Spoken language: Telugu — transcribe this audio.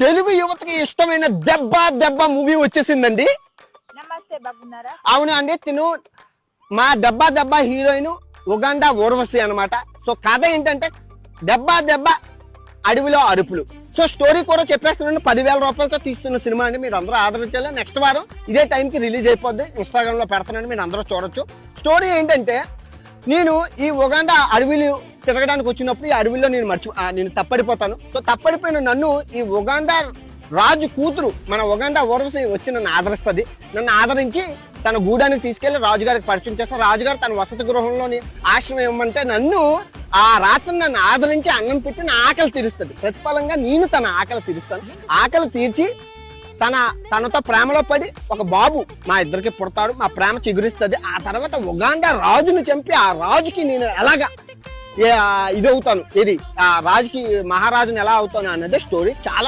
తెలుగు యువతకి ఇష్టమైన దెబ్బ దెబ్బ మూవీ వచ్చేసిందండి. నమస్తే బాగున్నారా? అవును అండి, తిను మా దెబ్బ దెబ్బ హీరోయిన్ ఉగాండా ఊర్వశి అన్నమాట. సో కథ ఏంటంటే దెబ్బ దెబ్బ అడవిలో అరుపులు. సో స్టోరీ కూడా చెప్పేస్తున్నాను. 10,000 రూపాయలతో తీస్తున్న సినిమా అండి, మీరు అందరూ ఆదరించాలి. నెక్స్ట్ వారం ఇదే టైంకి రిలీజ్ అయిపోద్ది. ఇన్స్టాగ్రామ్ లో పెడతానండి, మీరు అందరూ చూడొచ్చు. స్టోరీ ఏంటంటే, నేను ఈ ఉగాండా అడవిలు తిరగడానికి వచ్చినప్పుడు ఈ అడవిలో నేను తప్పడిపోతాను. సో తప్పడిపోయిన నన్ను ఈ ఉగాండా రాజు కూతురు మన ఉగాండా ఊర్వశి వచ్చి నన్ను ఆదరిస్తుంది. నన్ను ఆదరించి తన గూడానికి తీసుకెళ్లి రాజుగారికి పరిచయం చేస్తారు. రాజుగారు తన వసతి గృహంలోని ఆశ్రమం ఇవ్వమంటే నన్ను ఆ రాత్రి నన్ను ఆదరించి అన్నం పెట్టి నా ఆకలి తీరుస్తుంది. ప్రతిఫలంగా నేను తన ఆకలి తీరుస్తాను. ఆకలి తీర్చి తనతో ప్రేమలో పడి ఒక బాబు మా ఇద్దరికి పుడతాడు. మా ప్రేమ చిగురిస్తుంది. ఆ తర్వాత ఉగాండా రాజుని చంపి ఆ రాజుకి నేను ఎలాగా ఇది అవుతాను, ఇది ఆ రాజుకి మహారాజుని ఎలా అవుతాను అన్నది స్టోరీ. చాలా